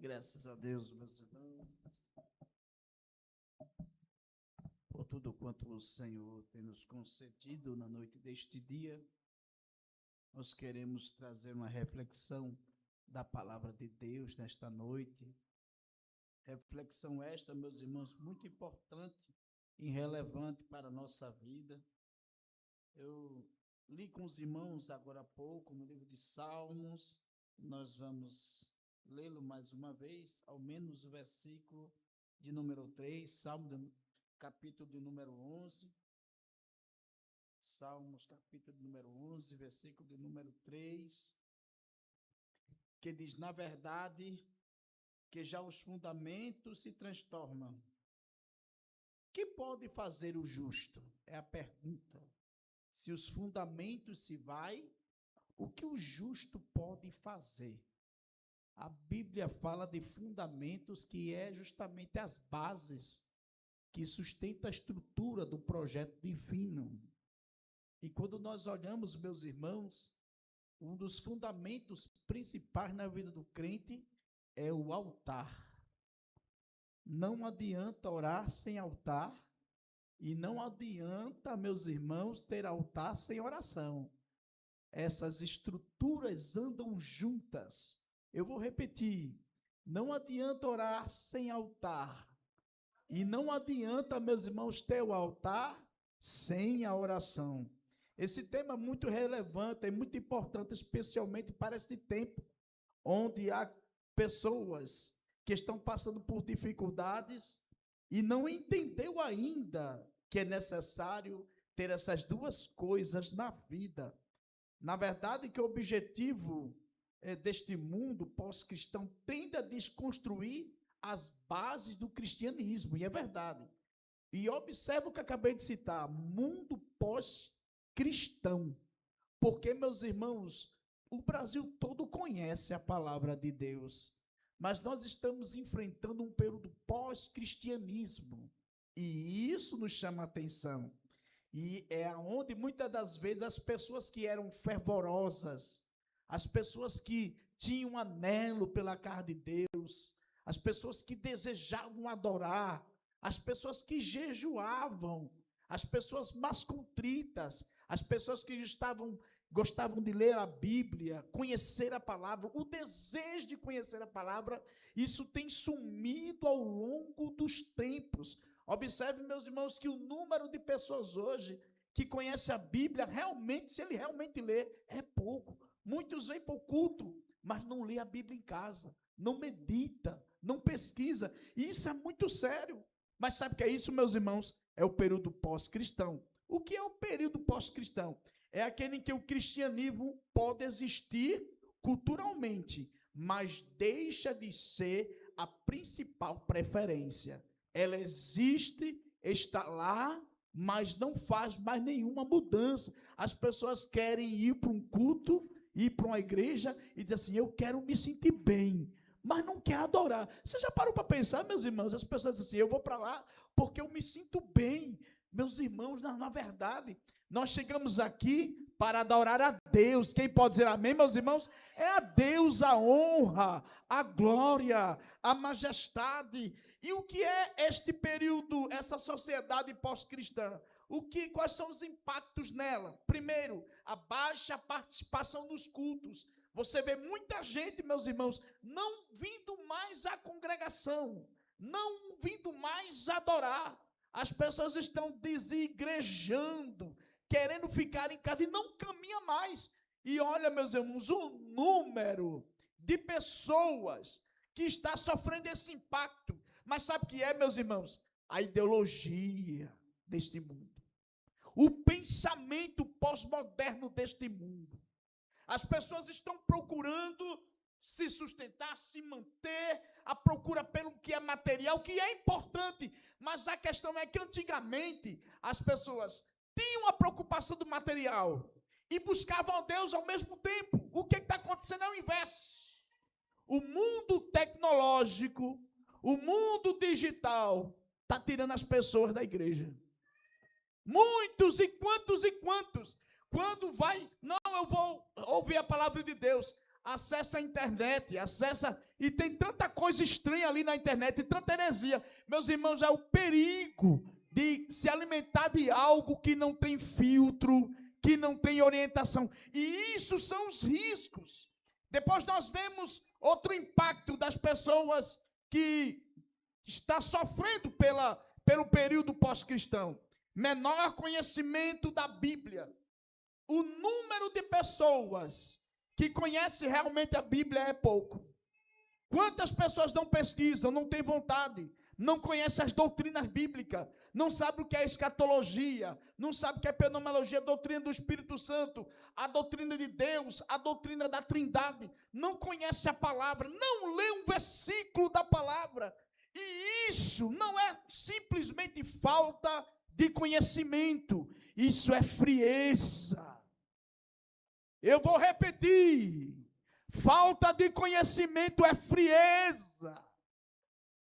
Graças a Deus, meus irmãos, por tudo quanto o Senhor tem nos concedido na noite deste dia. Nós queremos trazer uma reflexão da palavra de Deus nesta noite. Reflexão esta, meus irmãos, muito importante e relevante para a nossa vida. Eu li com os irmãos agora há pouco no livro de Salmos. Nós vamos lê-lo mais uma vez, ao menos o versículo de número 3, capítulo de número 11. Salmos, capítulo de número 11, versículo de número 3, que diz: na verdade, que já os fundamentos se transtornam. Que pode fazer o justo? É a pergunta. Se os fundamentos se vai, o que o justo pode fazer? A Bíblia fala de fundamentos, que é justamente as bases que sustentam a estrutura do projeto divino. E quando nós olhamos, meus irmãos, um dos fundamentos principais na vida do crente é o altar. Não adianta orar sem altar, e não adianta, meus irmãos, ter altar sem oração. Essas estruturas andam juntas. Eu vou repetir: não adianta orar sem altar, e não adianta, meus irmãos, ter o altar sem a oração. Esse tema é muito relevante, é muito importante, especialmente para este tempo, onde há pessoas que estão passando por dificuldades e não entendeu ainda que é necessário ter essas duas coisas na vida. Na verdade, que o objetivo deste mundo pós-cristão tende a desconstruir as bases do cristianismo, e é verdade. E observa o que acabei de citar: mundo pós-cristão. Porque, meus irmãos, o Brasil todo conhece a palavra de Deus, mas nós estamos enfrentando um período pós-cristianismo, e isso nos chama a atenção. E é onde muitas das vezes as pessoas que eram fervorosas, as pessoas que tinham anelo pela casa de Deus, as pessoas que desejavam adorar, as pessoas que jejuavam, as pessoas mais contritas, as pessoas que gostavam de ler a Bíblia, conhecer a palavra, o desejo de conhecer a palavra, isso tem sumido ao longo dos tempos. Observe, meus irmãos, que o número de pessoas hoje que conhece a Bíblia, realmente, se ele realmente lê, é pouco. Muitos vêm para o culto, mas não lê a Bíblia em casa, não medita, não pesquisa, e isso é muito sério. Mas sabe o que é isso, meus irmãos? É o período pós-cristão. O que é o período pós-cristão? É aquele em que o cristianismo pode existir culturalmente, mas deixa de ser a principal preferência. Ela existe, está lá, mas não faz mais nenhuma mudança. As pessoas querem ir para um culto, ir para uma igreja e dizer assim: eu quero me sentir bem, mas não quer adorar. Você já parou para pensar, meus irmãos? As pessoas dizem assim: eu vou para lá porque eu me sinto bem. Meus irmãos, na verdade, nós chegamos aqui para adorar a Deus. Quem pode dizer amém, meus irmãos? É a Deus a honra, a glória, a majestade. E o que é este período, essa sociedade pós-cristã? Quais são os impactos nela? Primeiro, a baixa participação nos cultos. Você vê muita gente, meus irmãos, não vindo mais à congregação, não vindo mais adorar. As pessoas estão desigrejando, querendo ficar em casa e não caminha mais. E olha, meus irmãos, o número de pessoas que está sofrendo esse impacto. Mas sabe o que é, meus irmãos? A ideologia deste mundo. O pensamento pós-moderno deste mundo. As pessoas estão procurando se sustentar, se manter, a procura pelo que é material, que é importante. Mas a questão é que antigamente as pessoas tinham a preocupação do material e buscavam a Deus ao mesmo tempo. O que está acontecendo é o inverso. O mundo tecnológico, o mundo digital está tirando as pessoas da igreja. Muitos e quantos, quando vai, não, eu vou ouvir a palavra de Deus. acessa a internet, e tem tanta coisa estranha ali na internet, tanta heresia. Meus irmãos, é o perigo de se alimentar de algo que não tem filtro, que não tem orientação. E isso são os riscos. Depois nós vemos outro impacto das pessoas que está sofrendo pelo período pós-cristão. Menor conhecimento da Bíblia. O número de pessoas que conhecem realmente a Bíblia é pouco. Quantas pessoas não pesquisam, não têm vontade, não conhecem as doutrinas bíblicas, não sabem o que é escatologia, não sabem o que é fenomenologia, a doutrina do Espírito Santo, a doutrina de Deus, a doutrina da Trindade, não conhece a palavra, não lê um versículo da palavra. E isso não é simplesmente falta de conhecimento, isso é frieza. Eu vou repetir, falta de conhecimento é frieza.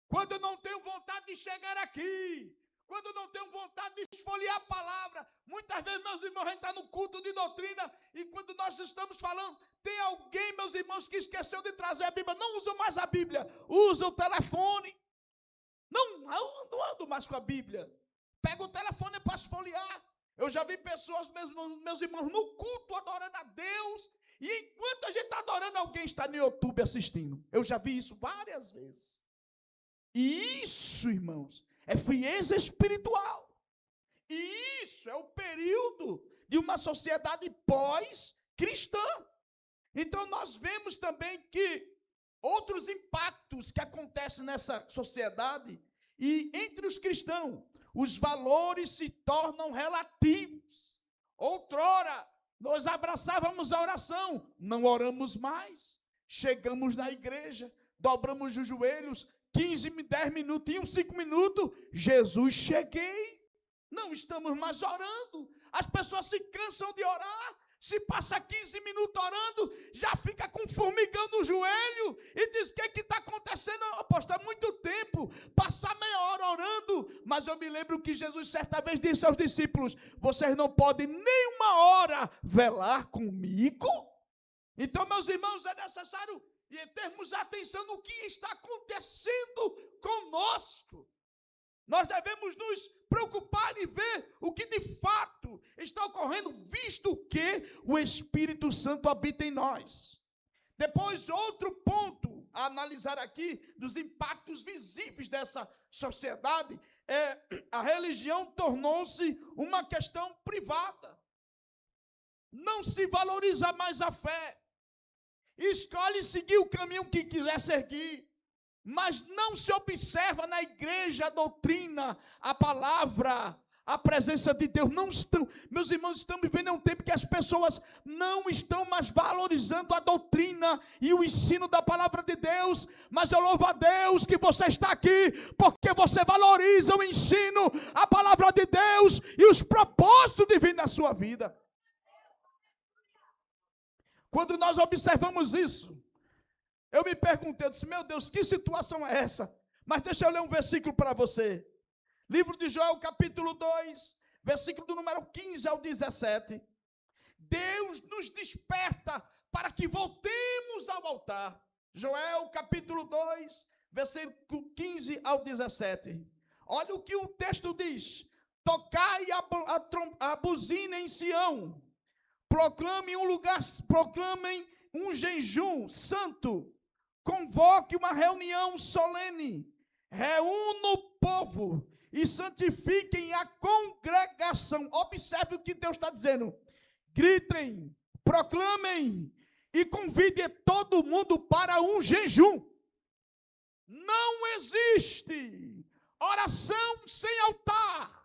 Quando eu não tenho vontade de chegar aqui, quando eu não tenho vontade de esfoliar a palavra, muitas vezes, meus irmãos, a gente está no culto de doutrina, e quando nós estamos falando, tem alguém, meus irmãos, que esqueceu de trazer a Bíblia, não usa mais a Bíblia, usa o telefone. Não ando mais com a Bíblia. Pega o telefone para esfoliar. Eu já vi pessoas, meus irmãos, no culto adorando a Deus, e enquanto a gente está adorando, alguém está no YouTube assistindo. Eu já vi isso várias vezes. E isso, irmãos, é frieza espiritual. E isso é o período de uma sociedade pós-cristã. Então nós vemos também que outros impactos que acontecem nessa sociedade, e entre os cristãos, os valores se tornam relativos. Outrora, nós abraçávamos a oração, não oramos mais. Chegamos na igreja, dobramos os joelhos, 15, 10 minutinhos, 5 minutos, Jesus, cheguei. Não estamos mais orando. As pessoas se cansam de orar. Se passa 15 minutos orando, já fica com formigão no joelho e diz: o que está acontecendo? Apóstolo, há muito tempo, passar meia hora orando. Mas eu me lembro que Jesus certa vez disse aos discípulos: vocês não podem nem uma hora velar comigo? Então, meus irmãos, é necessário termos atenção no que está acontecendo conosco. Nós devemos nos preocupar e ver o que de fato está ocorrendo, visto que o Espírito Santo habita em nós. Depois, outro ponto a analisar aqui, dos impactos visíveis dessa sociedade, é a religião tornou-se uma questão privada. Não se valoriza mais a fé. Escolhe seguir o caminho que quiser seguir. Mas não se observa na igreja a doutrina, a palavra, a presença de Deus. Não estão, meus irmãos, estamos vivendo um tempo que as pessoas não estão mais valorizando a doutrina e o ensino da palavra de Deus. Mas eu louvo a Deus que você está aqui, porque você valoriza o ensino, a palavra de Deus e os propósitos divinos na sua vida. Quando nós observamos isso, eu me perguntei, eu disse: meu Deus, que situação é essa? Mas deixa eu ler um versículo para você. Livro de Joel, capítulo 2, versículo do número 15 ao 17. Deus nos desperta para que voltemos ao altar. Joel, capítulo 2, versículo 15 ao 17. Olha o que o texto diz: tocai a buzina em Sião, proclamem um jejum santo, convoque uma reunião solene, reúna o povo e santifiquem a congregação. Observe o que Deus está dizendo: gritem, proclamem e convidem todo mundo para um jejum. Não existe oração sem altar.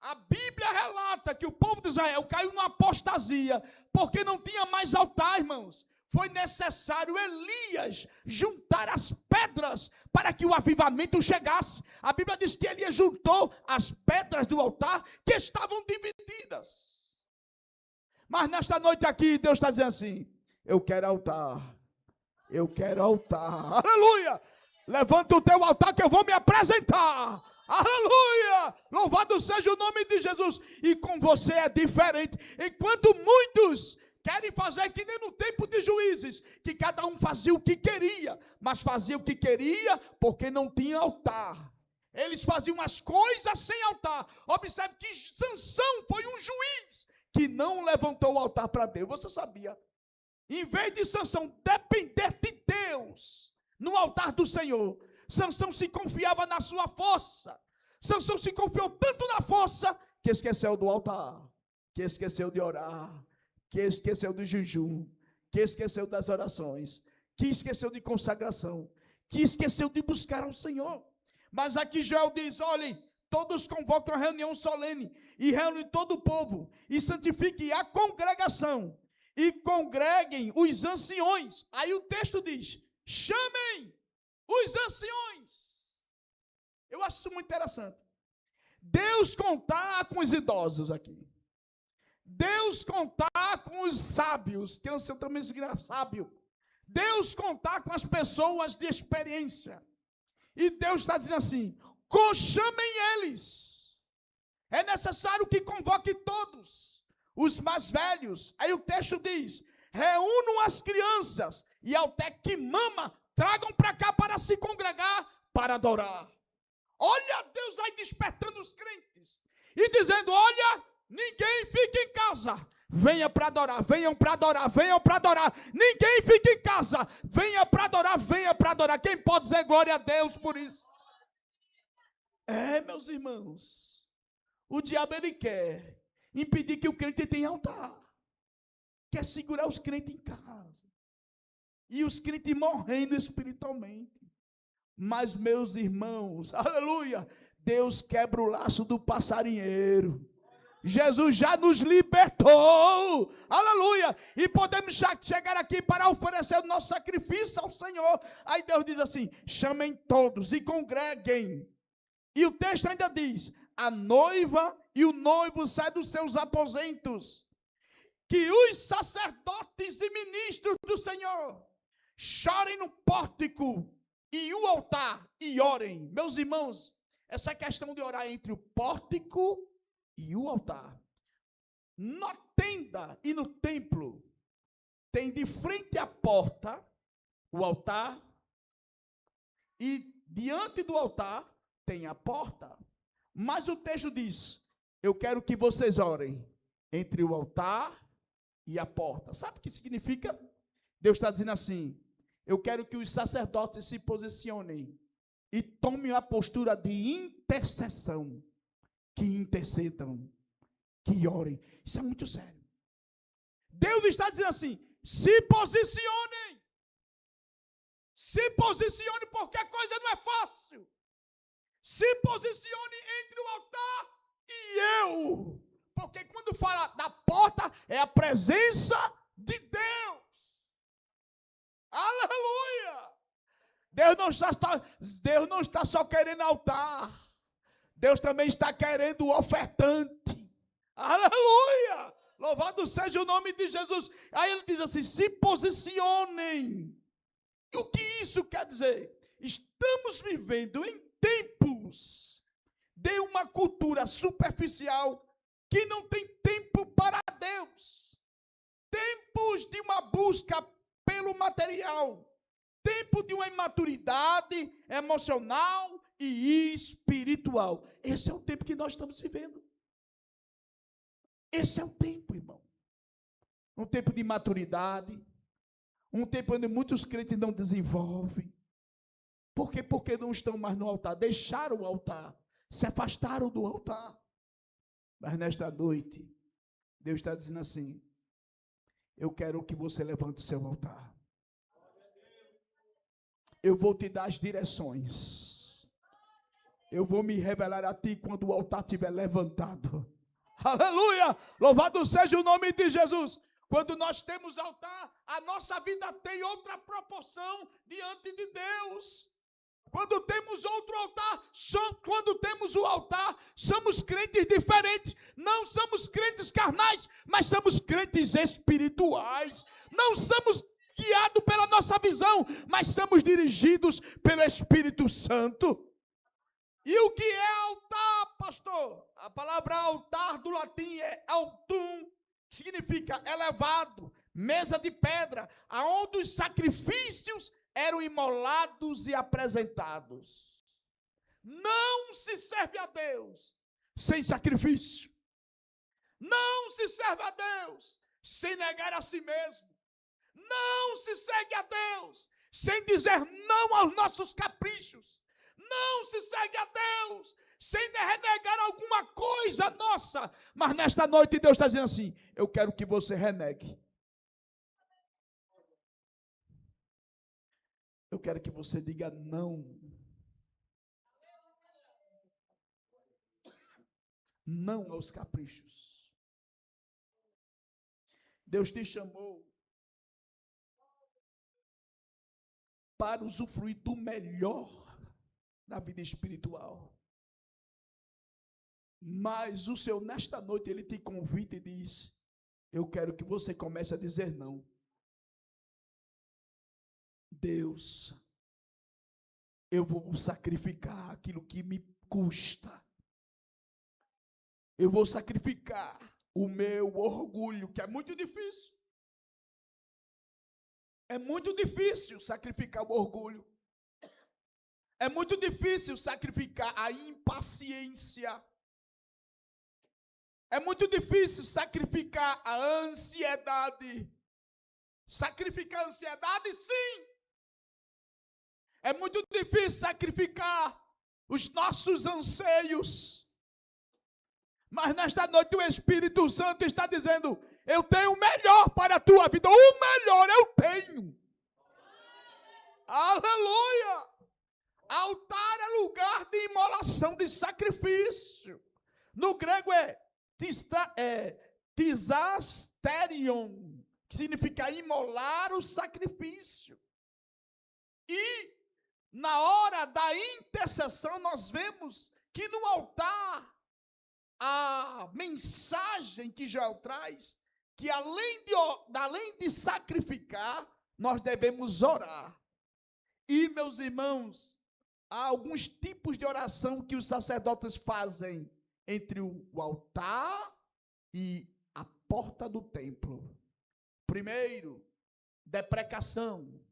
A Bíblia relata que o povo de Israel caiu numa apostasia, porque não tinha mais altar, irmãos. Foi necessário Elias juntar as pedras para que o avivamento chegasse. A Bíblia diz que Elias juntou as pedras do altar que estavam divididas. Mas nesta noite aqui, Deus está dizendo assim: eu quero altar. Eu quero altar. Aleluia! Levanta o teu altar que eu vou me apresentar. Aleluia! Louvado seja o nome de Jesus. E com você é diferente. Enquanto muitos querem fazer que nem no tempo de Juízes, que cada um fazia o que queria, mas fazia o que queria porque não tinha altar. Eles faziam as coisas sem altar. Observe que Sansão foi um juiz que não levantou o altar para Deus. Você sabia? Em vez de Sansão depender de Deus no altar do Senhor, Sansão se confiava na sua força. Sansão se confiou tanto na força que esqueceu do altar, que esqueceu de orar, que esqueceu do jejum, que esqueceu das orações, que esqueceu de consagração, que esqueceu de buscar ao Senhor. Mas aqui Joel diz, olhem, todos convocam a reunião solene, e reúnem todo o povo, e santifiquem a congregação, e congreguem os anciões. Aí o texto diz, chamem os anciões. Eu acho isso muito interessante. Deus contar com os idosos aqui. Deus contar com os sábios, que ancião também significa sábio. Deus contar com as pessoas de experiência. E Deus está dizendo assim, chamem eles. É necessário que convoque todos, os mais velhos. Aí o texto diz, reúnam as crianças, e até que mama, tragam para cá para se congregar, para adorar. Olha Deus aí despertando os crentes, e dizendo, olha, ninguém fica em casa. Venha para adorar, venham para adorar, venham para adorar. Ninguém fica em casa. Venha para adorar, venha para adorar. Quem pode dizer glória a Deus por isso? Meus irmãos, o diabo ele quer impedir que o crente tenha altar. Quer segurar os crentes em casa. E os crentes morrendo espiritualmente. Mas, meus irmãos, aleluia, Deus quebra o laço do passarinheiro. Jesus já nos libertou, aleluia, e podemos chegar aqui para oferecer o nosso sacrifício ao Senhor. Aí Deus diz assim, chamem todos e congreguem. E o texto ainda diz, a noiva e o noivo saem dos seus aposentos, que os sacerdotes e ministros do Senhor chorem no pórtico e o altar e orem. Meus irmãos, essa questão de orar entre o pórtico e o altar. Na tenda e no templo, tem de frente à porta o altar, e diante do altar tem a porta. Mas o texto diz, eu quero que vocês orem entre o altar e a porta. Sabe o que significa? Deus está dizendo assim, eu quero que os sacerdotes se posicionem e tomem a postura de intercessão. Que intercedam, que orem. Isso é muito sério. Deus está dizendo assim, se posicionem. Se posicione, porque a coisa não é fácil. Se posicione entre o altar e eu. Porque quando fala da porta, é a presença de Deus. Aleluia! Deus não está só querendo altar. Deus também está querendo o ofertante. Aleluia! Louvado seja o nome de Jesus. Aí ele diz assim, se posicionem. E o que isso quer dizer? Estamos vivendo em tempos de uma cultura superficial que não tem tempo para Deus. Tempos de uma busca pelo material. Tempo de uma imaturidade emocional e espiritual. Esse é o tempo que nós estamos vivendo. Esse é o tempo, irmão. Um tempo de maturidade, um tempo onde muitos crentes não desenvolvem. Por quê? Porque não estão mais no altar, deixaram o altar, se afastaram do altar. Mas nesta noite, Deus está dizendo assim, eu quero que você levante o seu altar. Eu vou te dar as direções. Eu vou me revelar a ti quando o altar estiver levantado. Aleluia! Louvado seja o nome de Jesus. Quando nós temos altar, a nossa vida tem outra proporção diante de Deus. Quando temos outro altar, quando temos o altar, somos crentes diferentes. Não somos crentes carnais, mas somos crentes espirituais. Não somos guiados pela nossa visão, mas somos dirigidos pelo Espírito Santo. E o que é altar, pastor? A palavra altar do latim é altum, que significa elevado, mesa de pedra, aonde os sacrifícios eram imolados e apresentados. Não se serve a Deus sem sacrifício. Não se serve a Deus sem negar a si mesmo. Não se segue a Deus sem dizer não aos nossos caprichos. Não se segue a Deus sem renegar alguma coisa nossa. Mas nesta noite Deus está dizendo assim: eu quero que você renegue. Eu quero que você diga não. Não aos caprichos. Deus te chamou para usufruir do melhor da vida espiritual. Mas o Senhor, nesta noite, Ele te convida e diz: eu quero que você comece a dizer não. Deus, eu vou sacrificar aquilo que me custa. Eu vou sacrificar o meu orgulho, que é muito difícil. É muito difícil sacrificar o orgulho. É muito difícil sacrificar a impaciência. É muito difícil sacrificar a ansiedade. Sacrificar a ansiedade, sim. É muito difícil sacrificar os nossos anseios. Mas nesta noite o Espírito Santo está dizendo: eu tenho o melhor para a tua vida. O melhor eu tenho. Aleluia! Altar é lugar de imolação, de sacrifício. No grego é tisasterion, que significa imolar o sacrifício. E na hora da intercessão nós vemos que no altar a mensagem que Joel traz, que além de sacrificar, nós devemos orar. E, meus irmãos, há alguns tipos de oração que os sacerdotes fazem entre o altar e a porta do templo. Primeiro, deprecação.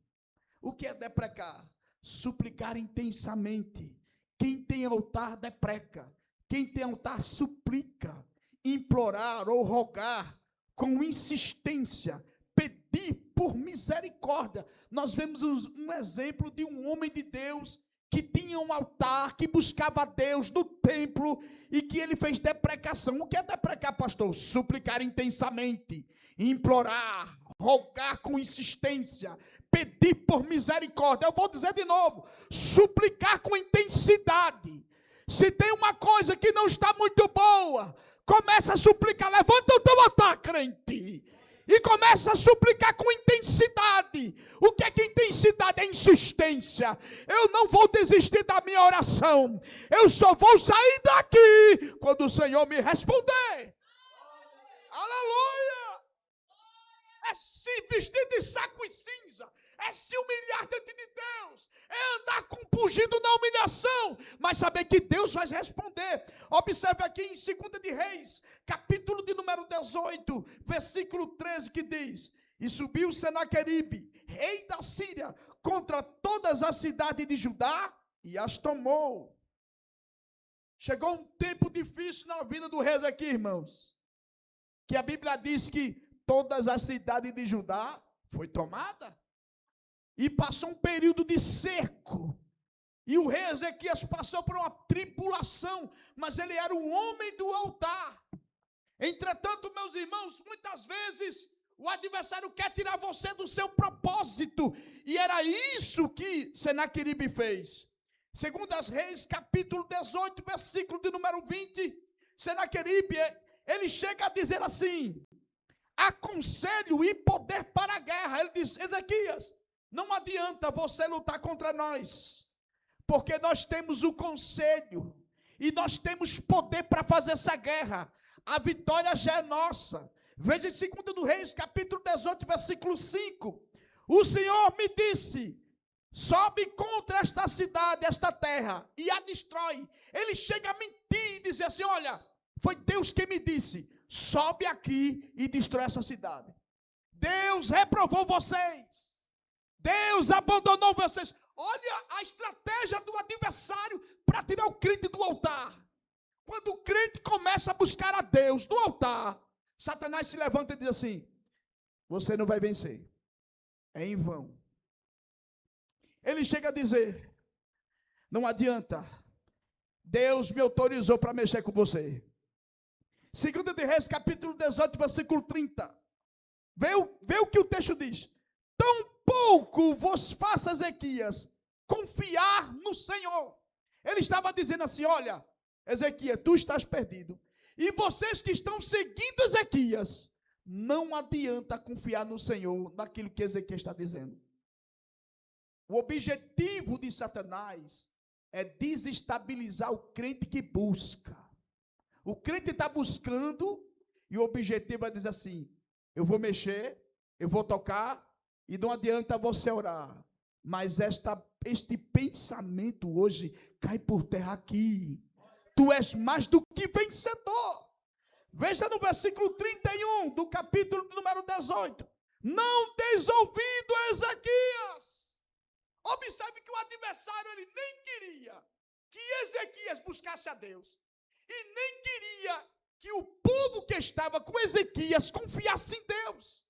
O que é deprecar? Suplicar intensamente. Quem tem altar, depreca. Quem tem altar, suplica. Implorar ou rogar com insistência. Pedir por misericórdia. Nós vemos um exemplo de um homem de Deus que tinha um altar, que buscava a Deus no templo e que ele fez deprecação. O que é deprecar, pastor? Suplicar intensamente, implorar, rogar com insistência, pedir por misericórdia. Eu vou dizer de novo: suplicar com intensidade. Se tem uma coisa que não está muito boa, começa a suplicar. Levanta o teu altar, crente, e começa a suplicar com intensidade. O que é que intensidade? É insistência. Eu não vou desistir da minha oração. Eu só vou sair daqui quando o Senhor me responder. Aleluia! É se vestir de saco e cinza. É se humilhar diante de Deus. É andar compungido na humilhação. Mas saber que Deus vai responder. Observe aqui em 2 de Reis, capítulo de número 18, versículo 13, que diz: e subiu Senaqueribe, rei da Síria, contra todas as cidades de Judá e as tomou. Chegou um tempo difícil na vida do rei aqui, irmãos, que a Bíblia diz que todas as cidades de Judá foi tomada. E passou um período de cerco. E o rei Ezequias passou por uma tribulação. Mas ele era um homem do altar. Entretanto, meus irmãos, muitas vezes o adversário quer tirar você do seu propósito. E era isso que Senaqueribe fez. Segundo as Reis, capítulo 18, versículo de número 20. Senaqueribe, ele chega a dizer assim: há conselho e poder para a guerra. Ele diz: Ezequias, não adianta você lutar contra nós, porque nós temos o conselho e nós temos poder para fazer essa guerra. A vitória já é nossa. Veja em 2 Reis, capítulo 18, versículo 5. O Senhor me disse: sobe contra esta cidade, esta terra, e a destrói. Ele chega a mentir e dizer assim: olha, foi Deus quem me disse: sobe aqui e destrói essa cidade. Deus reprovou vocês. Deus abandonou vocês. Olha a estratégia do adversário para tirar o crente do altar. Quando o crente começa a buscar a Deus no altar, Satanás se levanta e diz assim: você não vai vencer. É em vão. Ele chega a dizer: não adianta. Deus me autorizou para mexer com você. 2 de Reis, capítulo 18, versículo 30. Vê o que o texto diz. Tampouco vos faça, Ezequias, confiar no Senhor. Ele estava dizendo assim: olha, Ezequias, tu estás perdido. E vocês que estão seguindo Ezequias, não adianta confiar no Senhor, naquilo que Ezequias está dizendo. O objetivo de Satanás é desestabilizar o crente que busca. O crente está buscando e o objetivo é dizer assim: eu vou mexer, eu vou tocar e não adianta você orar. Mas este pensamento hoje cai por terra aqui. Tu és mais do que vencedor. Veja no versículo 31 do capítulo número 18. Não deis ouvido a Ezequias. Observe que o adversário ele nem queria que Ezequias buscasse a Deus. E nem queria que o povo que estava com Ezequias confiasse em Deus.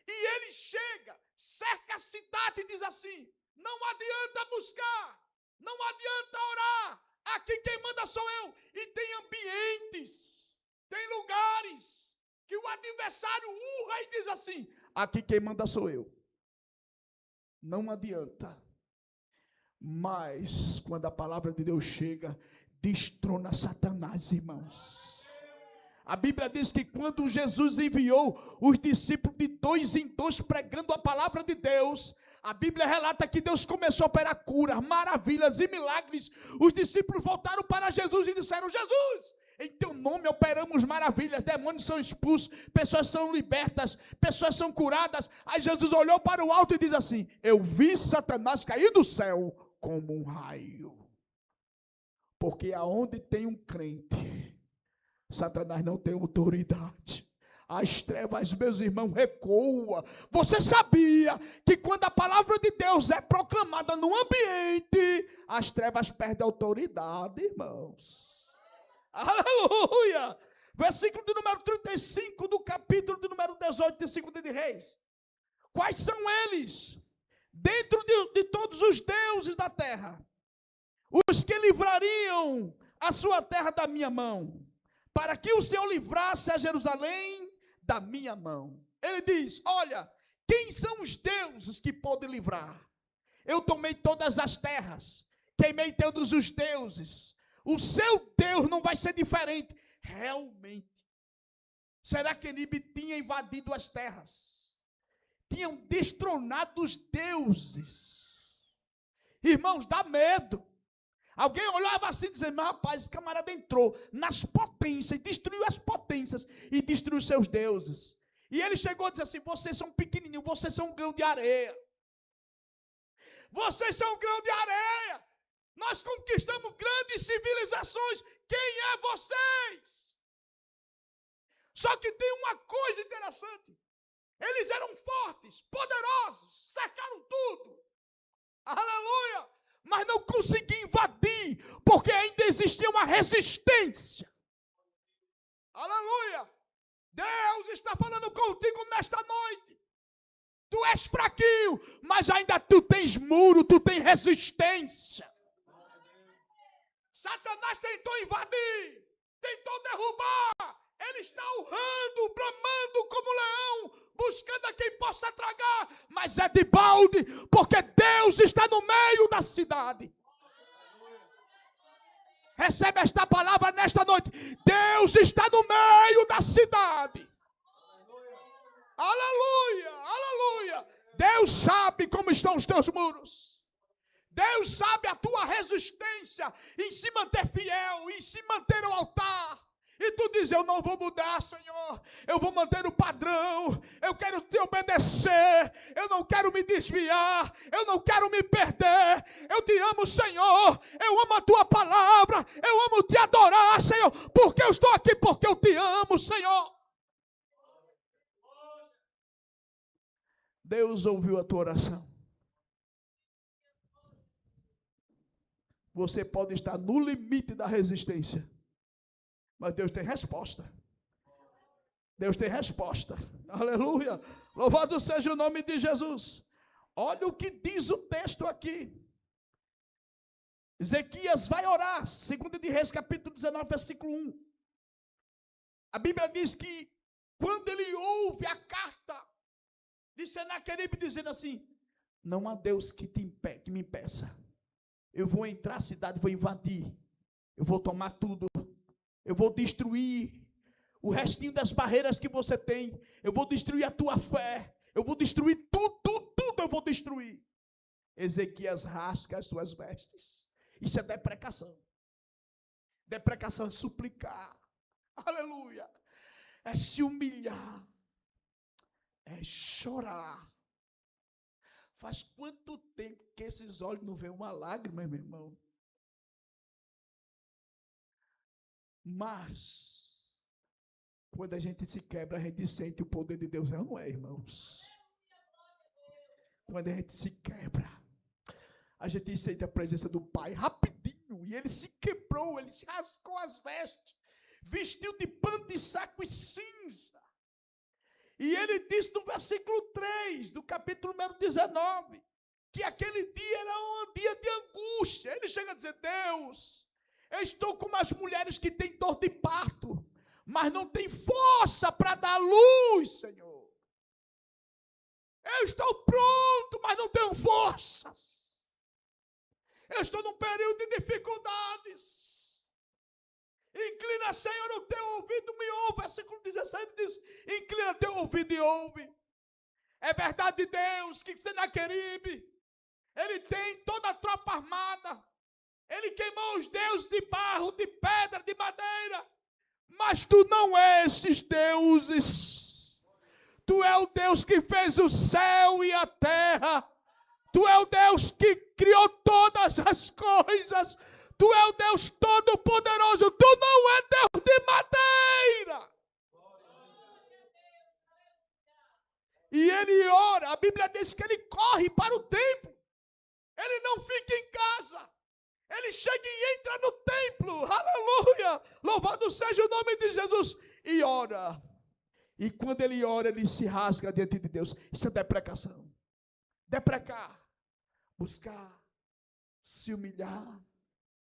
E ele chega, cerca a cidade e diz assim: não adianta buscar, não adianta orar, aqui quem manda sou eu. E tem ambientes, tem lugares que o adversário urra e diz assim: aqui quem manda sou eu. Não adianta. Mas quando a palavra de Deus chega, destrona Satanás, irmãos. A Bíblia diz que quando Jesus enviou os discípulos de 2 em 2 pregando a palavra de Deus, a Bíblia relata que Deus começou a operar curas, maravilhas e milagres. Os discípulos voltaram para Jesus e disseram: Jesus, em teu nome operamos maravilhas, demônios são expulsos, pessoas são libertas, pessoas são curadas. Aí Jesus olhou para o alto e diz assim: eu vi Satanás cair do céu como um raio. Porque aonde tem um crente, Satanás não tem autoridade. As trevas, meus irmãos, recuam. Você sabia que quando a palavra de Deus é proclamada no ambiente, as trevas perdem autoridade, irmãos? Aleluia! Versículo de número 35 do capítulo de número 18 de 2 de Reis. Quais são eles? Dentro de todos os deuses da terra, os que livrariam a sua terra da minha mão, para que o Senhor livrasse a Jerusalém da minha mão. Ele diz: olha, quem são os deuses que podem livrar? Eu tomei todas as terras, queimei todos os deuses. O seu Deus não vai ser diferente. Realmente, será que Nínive tinha invadido as terras? Tinham destronado os deuses. Irmãos, dá medo. Alguém olhava assim e dizia: mas rapaz, esse camarada entrou nas potências, destruiu as potências e destruiu seus deuses. E ele chegou e disse assim: vocês são pequenininhos, vocês são um grão de areia. Vocês são um grão de areia. Nós conquistamos grandes civilizações. Quem é vocês? Só que tem uma coisa interessante. Eles eram fortes, poderosos, cercaram tudo. Aleluia! Mas não conseguiam invadir, porque ainda existia uma resistência. Aleluia! Deus está falando contigo nesta noite. Tu és fraquinho, mas ainda tu tens muro, tu tens resistência. Satanás tentou invadir, tentou derrubar. Ele está urrando, bramando como leão, buscando a quem possa tragar, mas é de balde, porque Deus está no meio da cidade. Recebe esta palavra nesta noite. Deus está no meio da cidade. Aleluia, aleluia. Deus sabe como estão os teus muros. Deus sabe a tua resistência em se manter fiel, em se manter ao altar. E tu diz: eu não vou mudar, Senhor, eu vou manter o padrão, eu quero te obedecer, eu não quero me desviar, eu não quero me perder, eu te amo, Senhor, eu amo a tua palavra, eu amo te adorar, Senhor, porque eu estou aqui, porque eu te amo, Senhor. Deus ouviu a tua oração. Você pode estar no limite da resistência, mas Deus tem resposta. Deus tem resposta. Aleluia. Louvado seja o nome de Jesus. Olha o que diz o texto aqui. Ezequias vai orar. 2 de Reis, capítulo 19, versículo 1. A Bíblia diz que quando ele ouve a carta de Senaqueribe dizendo assim: não há Deus que me impeça. Eu vou entrar na cidade, vou invadir. Eu vou tomar tudo. Eu vou destruir o restinho das barreiras que você tem. Eu vou destruir a tua fé. Eu vou destruir tudo eu vou destruir. Ezequias rasga as suas vestes. Isso é deprecação. Deprecação é suplicar. Aleluia. É se humilhar. É chorar. Faz quanto tempo que esses olhos não veem uma lágrima, meu irmão? Mas, quando a gente se quebra, a gente sente o poder de Deus, não é, irmãos? Quando a gente se quebra, a gente sente a presença do Pai rapidinho. E ele se quebrou, ele se rasgou as vestes, vestiu de pano de saco e cinza. E ele disse no versículo 3, do capítulo número 19, que aquele dia era um dia de angústia. Ele chega a dizer: Deus, eu estou como as mulheres que têm dor de parto, mas não tem força para dar luz, Senhor. Eu estou pronto, mas não tenho forças. Eu estou num período de dificuldades. Inclina, Senhor, o teu ouvido, me ouve. Versículo 16 diz: inclina teu ouvido e ouve. É verdade de Deus que Senaqueribe, ele tem toda a tropa armada. Ele queimou os deuses de barro, de pedra, de madeira. Mas tu não és esses deuses. Tu é o Deus que fez o céu e a terra. Tu é o Deus que criou todas as coisas. Tu é o Deus todo-poderoso. Tu não é Deus de madeira. E ele ora. A Bíblia diz que ele corre para o templo. Ele não fica em casa. Ele chega e entra no templo. Aleluia. Louvado seja o nome de Jesus. E ora. E quando ele ora, ele se rasga diante de Deus. Isso é deprecação. Deprecar. Buscar. Se humilhar.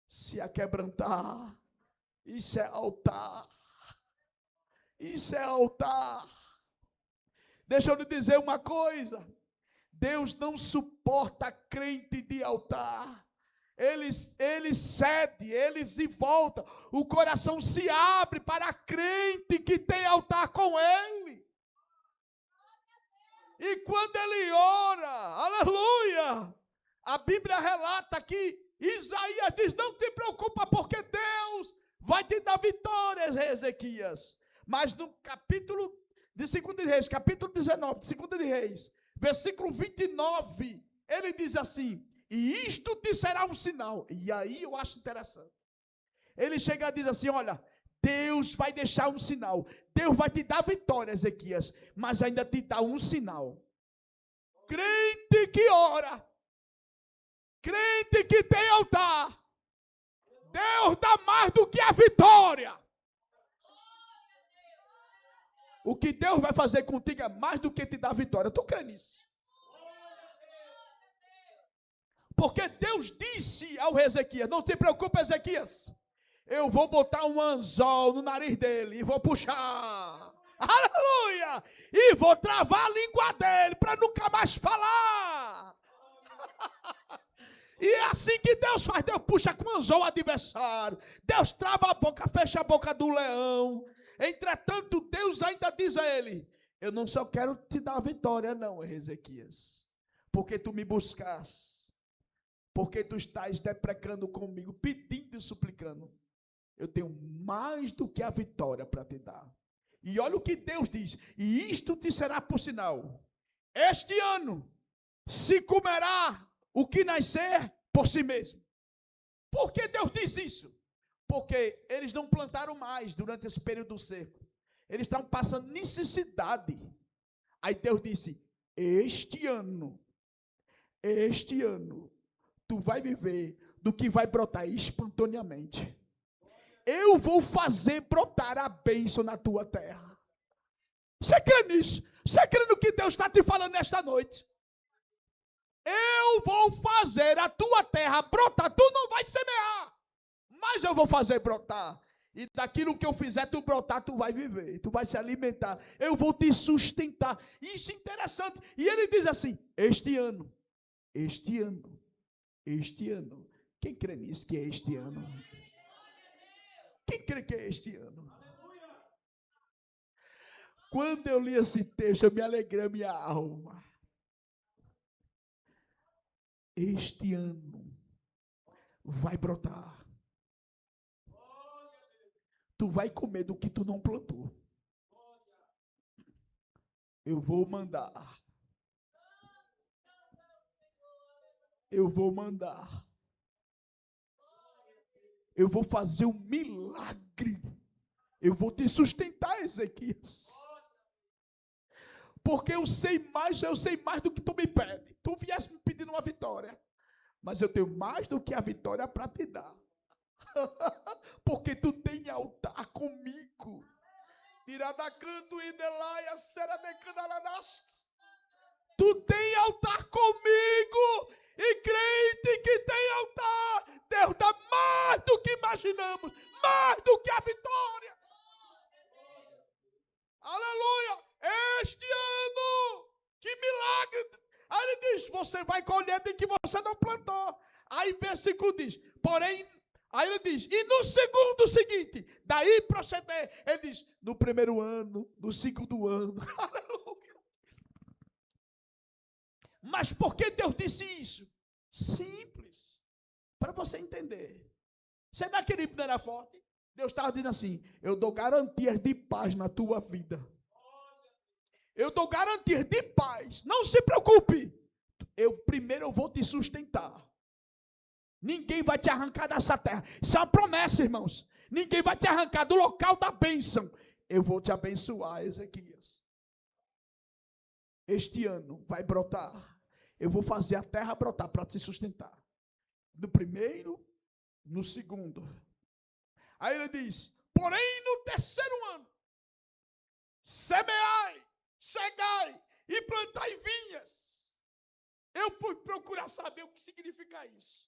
Se aquebrantar. Isso é altar. Isso é altar. Deixa eu lhe dizer uma coisa. Deus não suporta crente de altar. Ele cede, ele se volta. O coração se abre para crente que tem altar com ele. E quando ele ora, aleluia, a Bíblia relata que Isaías diz: não te preocupa, porque Deus vai te dar vitórias, Ezequias. Mas no capítulo de 2 de Reis, capítulo 19 de 2 de Reis, versículo 29, ele diz assim: e isto te será um sinal. E aí eu acho interessante. Ele chega e diz assim: olha, Deus vai deixar um sinal. Deus vai te dar vitória, Ezequias, mas ainda te dá um sinal. Crente que ora, crente que tem altar, Deus dá mais do que a vitória. O que Deus vai fazer contigo é mais do que te dar vitória. Tu crê nisso? Porque Deus disse ao Ezequias: não te preocupe, Ezequias, eu vou botar um anzol no nariz dele e vou puxar, aleluia, e vou travar a língua dele para nunca mais falar. E é assim que Deus faz. Deus puxa com o anzol o adversário, Deus trava a boca, fecha a boca do leão. Entretanto, Deus ainda diz a ele: eu não só quero te dar a vitória não, Ezequias, porque tu me buscaste, porque tu estás deprecando comigo, pedindo e suplicando. Eu tenho mais do que a vitória para te dar. E olha o que Deus diz: e isto te será por sinal. Este ano se comerá o que nascer por si mesmo. Por que Deus diz isso? Porque eles não plantaram mais durante esse período seco. Eles estavam passando necessidade. Aí Deus disse: este ano, tu vai viver do que vai brotar espontaneamente. Eu vou fazer brotar a bênção na tua terra. Você crê nisso? Você crê no que Deus está te falando nesta noite? Eu vou fazer a tua terra brotar. Tu não vai semear, mas eu vou fazer brotar. E daquilo que eu fizer tu brotar, tu vai viver, tu vai se alimentar. Eu vou te sustentar. Isso é interessante. E ele diz assim, este ano. Quem crê nisso que é este ano? Quem crê que é este ano? Quando eu li esse texto, eu me alegrei a minha alma. Este ano vai brotar. Tu vai comer do que tu não plantou. Eu vou mandar. Eu vou fazer um milagre. Eu vou te sustentar, Ezequias. Porque eu sei mais do que tu me pede. Tu vieste me pedindo uma vitória. Mas eu tenho mais do que a vitória para te dar. Porque tu tem altar comigo. Iradacanto e delaia será de canalanas. Tu tem altar comigo. E crente que tem altar, Deus dá mais do que imaginamos, mais do que a vitória. Aleluia! Este ano, que milagre! Aí ele diz, você vai colher de que você não plantou. Aí versículo diz, porém, aí ele diz, e no segundo seguinte, daí proceder, ele diz, no primeiro ano, no segundo ano, aleluia. Mas por que Deus disse isso? Simples, para você entender. Será que ele não era forte? Deus estava dizendo assim, eu dou garantias de paz na tua vida. Eu dou garantias de paz, não se preocupe. Primeiro eu vou te sustentar. Ninguém vai te arrancar dessa terra. Isso é uma promessa, irmãos. Ninguém vai te arrancar do local da bênção. Eu vou te abençoar, Ezequias. Este ano vai brotar. Eu vou fazer a terra brotar para te sustentar. No primeiro, no segundo. Aí ele diz, porém no terceiro ano, semeai, cegai e plantai vinhas. Eu fui procurar saber o que significa isso.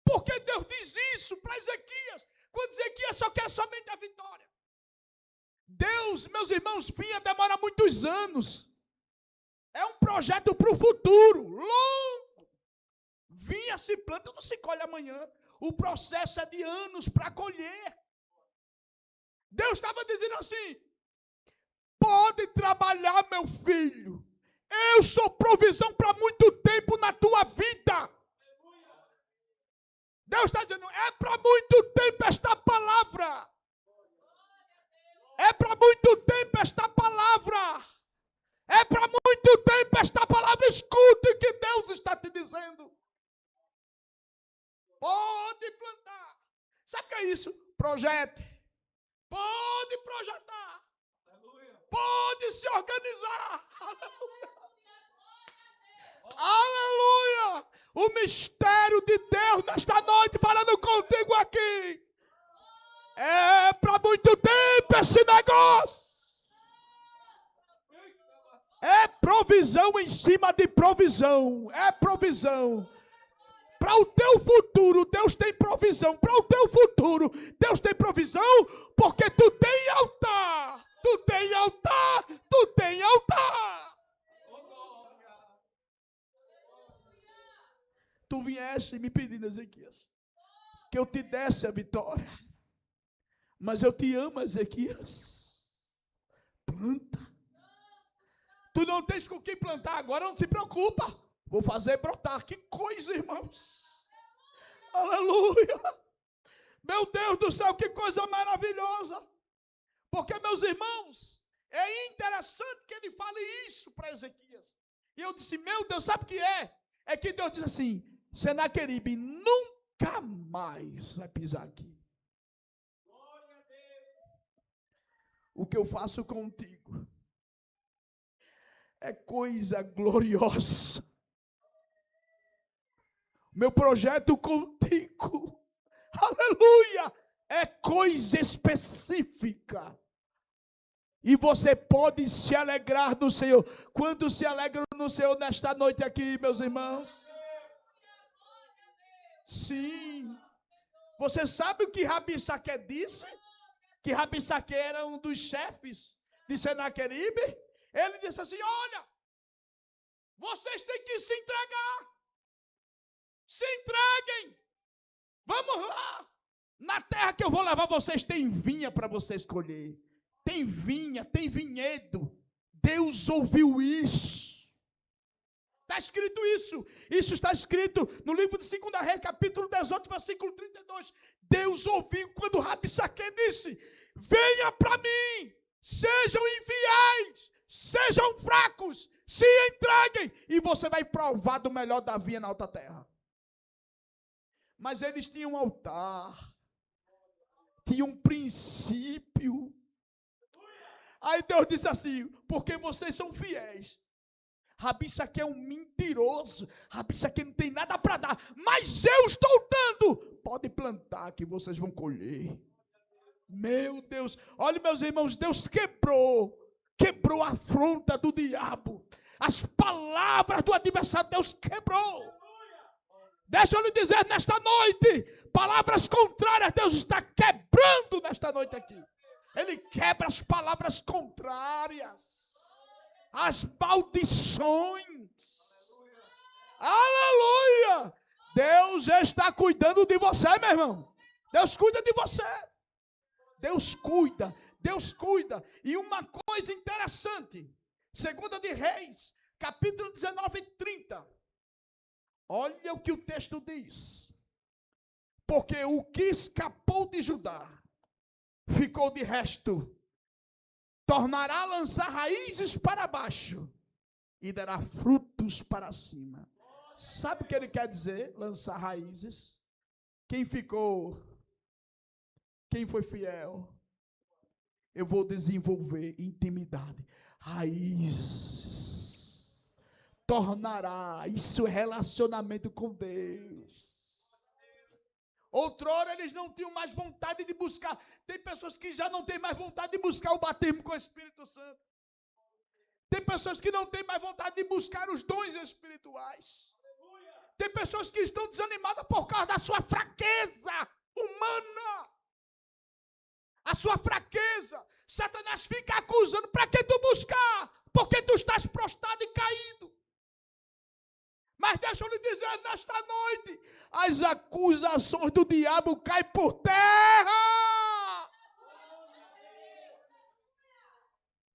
Porque Deus diz isso para Ezequias, quando Ezequias só quer somente a vitória. Deus, meus irmãos, vinha demora muitos anos. É um projeto para o futuro, longo. Vinha se planta, não se colhe amanhã. O processo é de anos para colher. Deus estava dizendo assim, pode trabalhar, meu filho. Eu sou provisão para muito tempo na tua vida. Deus está dizendo, é para muito tempo esta palavra. É para muito tempo esta palavra. É para muito tempo esta palavra. Escute o que Deus está te dizendo. Pode plantar. Sabe o que é isso? Projete. Pode projetar. Pode se organizar. Aleluia. O mistério de Deus nesta noite falando contigo aqui. É para muito tempo esse negócio. É provisão em cima de provisão. É provisão. Para o teu futuro, Deus tem provisão. Para o teu futuro, Deus tem provisão. Porque tu tem altar. Tu tem altar. Tu tem altar. Tu viesse me pedindo, Ezequias, que eu te desse a vitória. Mas eu te amo, Ezequias. Planta. Tu não tens com quem plantar agora, não te preocupa. Vou fazer brotar. Que coisa, irmãos. Aleluia. Meu Deus do céu, que coisa maravilhosa. Porque, meus irmãos, é interessante que ele fale isso para Ezequias. E eu disse, meu Deus, sabe o que é? É que Deus diz assim, Senaqueribe nunca mais vai pisar aqui. O que eu faço contigo é coisa gloriosa. Meu projeto contigo, aleluia, é coisa específica. E você pode se alegrar no Senhor. Quantos se alegram no Senhor nesta noite aqui, meus irmãos? Sim. Você sabe o que Rabissaque disse? Que Rabissaque era um dos chefes de Senaqueribe? Ele disse assim: olha, vocês têm que se entregar. Se entreguem. Vamos lá. Na terra que eu vou levar vocês tem vinha para vocês colher. Tem vinha, tem vinhedo. Deus ouviu isso. Está escrito isso. Isso está escrito no livro de 2 Reis, capítulo 18, versículo 32. Deus ouviu quando Rabissaque disse: venha para mim, sejam infiéis, sejam fracos, se entreguem, e você vai provar do melhor da vinha na alta terra. Mas eles tinham um altar, tinham um princípio. Aí Deus disse assim: porque vocês são fiéis. Rabissaque é um mentiroso. Rabissaque não tem nada para dar, mas eu estou dando. Pode plantar que vocês vão colher. Meu Deus, olha, meus irmãos, Deus quebrou a afronta do diabo. As palavras do adversário Deus quebrou. Deixa eu lhe dizer nesta noite, palavras contrárias Deus está quebrando nesta noite aqui. Ele quebra as palavras contrárias, as maldições. Aleluia! Deus está cuidando de você, meu irmão. Deus cuida de você. Deus cuida, Deus cuida. E uma coisa interessante, 2 Reis, capítulo 19 e 30. Olha o que o texto diz. Porque o que escapou de Judá ficou de resto, tornará a lançar raízes para baixo e dará frutos para cima. Sabe o que ele quer dizer? Lançar raízes. Quem ficou? Quem foi fiel? Eu vou desenvolver intimidade. Raízes. Tornará. Isso é relacionamento com Deus. Outrora eles não tinham mais vontade de buscar. Tem pessoas que já não têm mais vontade de buscar o batismo com o Espírito Santo. Tem pessoas que não têm mais vontade de buscar os dons espirituais. Tem pessoas que estão desanimadas por causa da sua fraqueza humana. A sua fraqueza. Satanás fica acusando. Para que tu buscar? Porque tu estás prostrado e caído. Mas deixa eu lhe dizer nesta noite, as acusações do diabo caem por terra.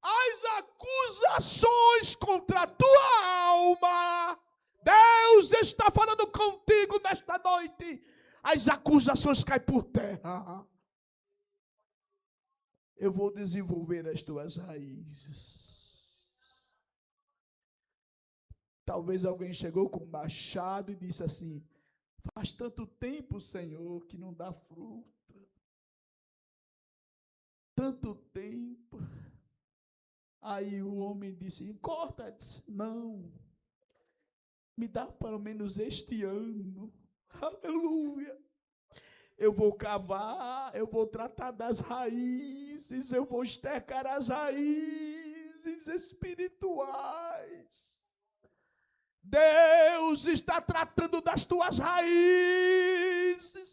As acusações contra a tua alma, Deus está falando contigo nesta noite. As acusações caem por terra. Eu vou desenvolver as tuas raízes. Talvez alguém chegou com um machado e disse assim: faz tanto tempo, Senhor, que não dá fruta. Tanto tempo. Aí o homem disse: corta. Disse: não. Me dá pelo menos este ano. Aleluia. Eu vou cavar, eu vou tratar das raízes, eu vou estercar as raízes espirituais. Deus está tratando das tuas raízes.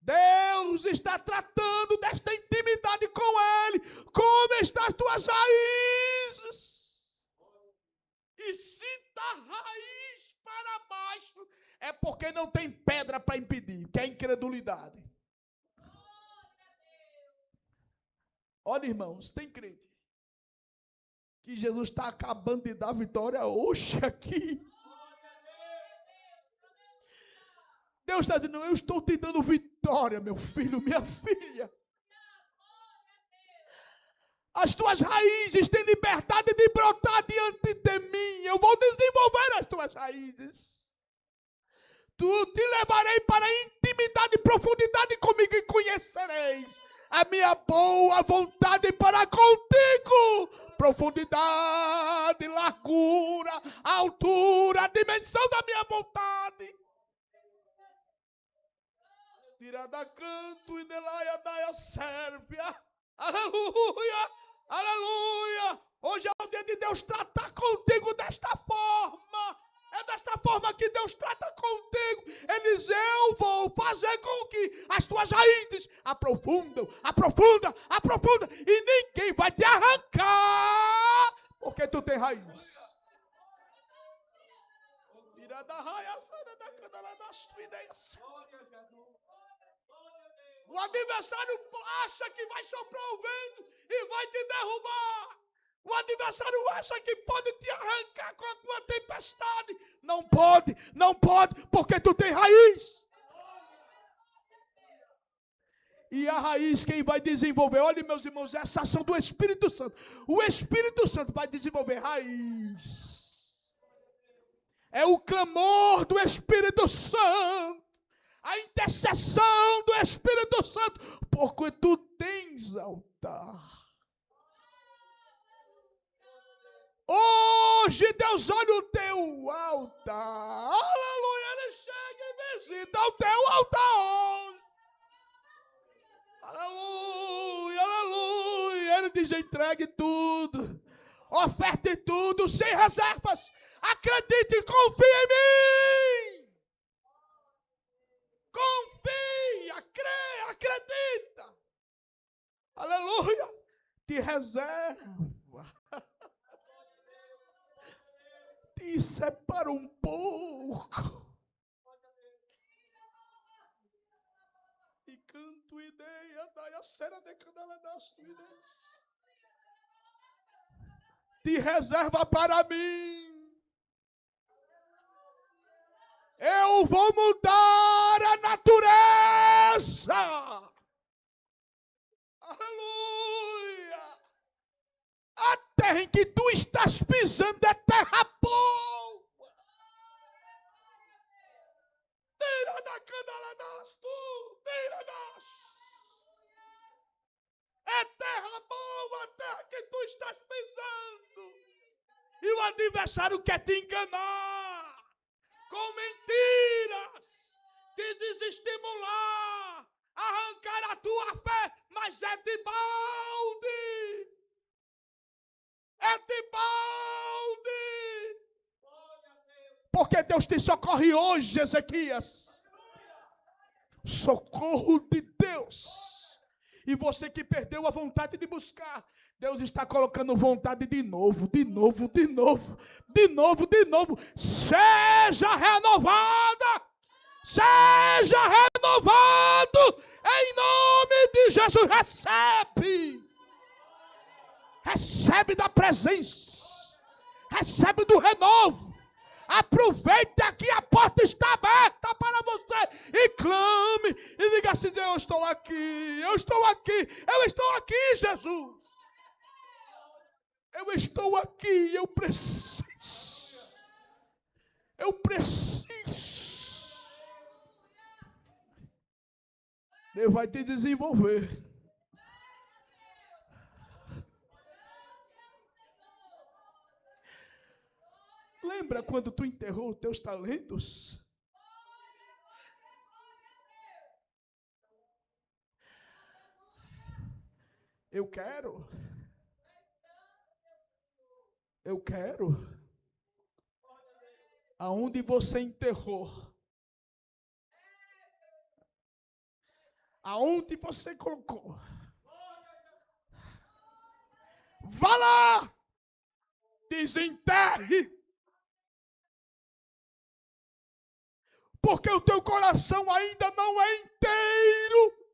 Deus está tratando desta intimidade com Ele. Como estão as tuas raízes? E se da raiz para baixo, é porque não tem pedra para impedir, que é a incredulidade. Olha, irmãos, tem crente que Jesus está acabando de dar vitória hoje aqui. Deus está dizendo: eu estou te dando vitória, meu filho, minha filha. As tuas raízes têm liberdade de brotar diante de mim. Eu vou desenvolver as tuas raízes. Te levarei para a intimidade e profundidade comigo e conhecereis a minha boa vontade para contigo. profundidade, largura, altura, a dimensão da minha vontade. Tirada canto e delaia daia sérvia. Aleluia, aleluia. Hoje é o dia de Deus tratar contigo desta forma. É desta forma que Deus trata contigo. Ele diz, eu vou fazer com que as tuas raízes aprofundam, e ninguém vai te arrancar, porque tu tem raiz. O adversário acha que vai soprar o vento e vai te derrubar. O adversário acha que pode te arrancar com a tua tempestade. Não pode, porque tu tem raiz. E a raiz quem vai desenvolver? Olha, meus irmãos, essa ação do Espírito Santo. O Espírito Santo vai desenvolver raiz. É o clamor do Espírito Santo. A intercessão do Espírito Santo. Porque tu tens altar. Hoje Deus olha o teu altar. Aleluia, Ele chega e visita o teu altar hoje. Aleluia, aleluia. Ele diz, entregue tudo. Oferte tudo, sem reservas. Acredite e confie em mim. Confia, crê, acredita. Aleluia. Te reserva. Te separa um pouco. E canto ideia da cena de candela das tuides. Te reserva para mim. Eu vou mudar a natureza. Aleluia. A terra em que tu estás pisando é terra boa. Tira da candela das tu, tira das. É terra boa, a terra que tu estás pisando. E o adversário quer te enganar com mentiras, te desestimular, arrancar a tua fé, mas é de balde. É de balde. Porque Deus te socorre hoje, Ezequias. Socorro de Deus. E você que perdeu a vontade de buscar, Deus está colocando vontade de novo. Seja renovada. Seja renovado. Em nome de Jesus, recebe. Recebe da presença. Recebe do renovo. Aproveita que a porta está aberta para você. E clame. E diga assim, Deus, eu estou aqui. Eu estou aqui, Jesus. Eu estou aqui. Eu preciso. Deus vai te desenvolver. Lembra quando tu enterrou os teus talentos? Eu quero. Aonde você enterrou? Aonde você colocou? Vá lá! Desenterre! Porque o teu coração ainda não é inteiro.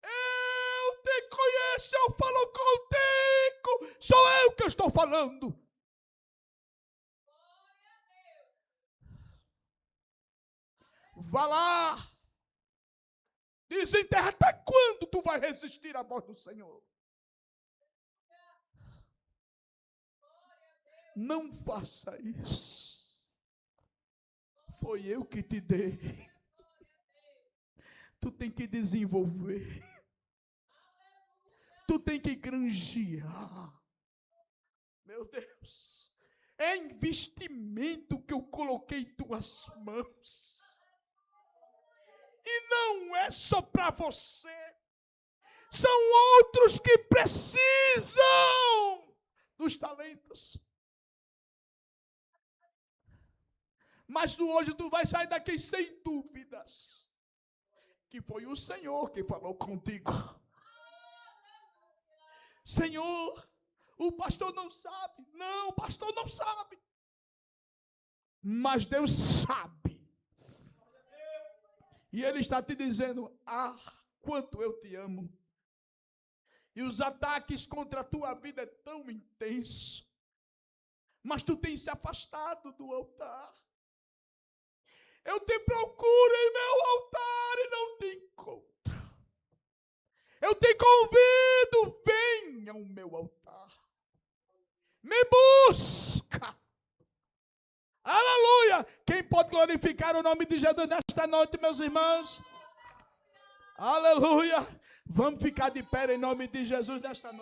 Eu te conheço, eu falo contigo. Sou eu que estou falando. Vá lá. Desenterra. Até quando tu vai resistir à voz do Senhor? Não faça isso. Foi eu que te dei. Tu tem que desenvolver. tu tem que granjear. Meu Deus, é investimento que eu coloquei em tuas mãos. E não é só para você. São outros que precisam dos talentos. Mas hoje tu vai sair daqui sem dúvidas que foi o Senhor que falou contigo. Senhor, o pastor não sabe. Não, o pastor não sabe. Mas Deus sabe. E Ele está te dizendo, quanto eu te amo. E os ataques contra a tua vida é tão intenso. Mas tu tens se afastado do altar. Eu te procuro em meu altar e não te encontro. Eu te convido, venha ao meu altar. Me busca. Aleluia. Quem pode glorificar o nome de Jesus nesta noite, meus irmãos? Aleluia. Vamos ficar de pé em nome de Jesus nesta noite.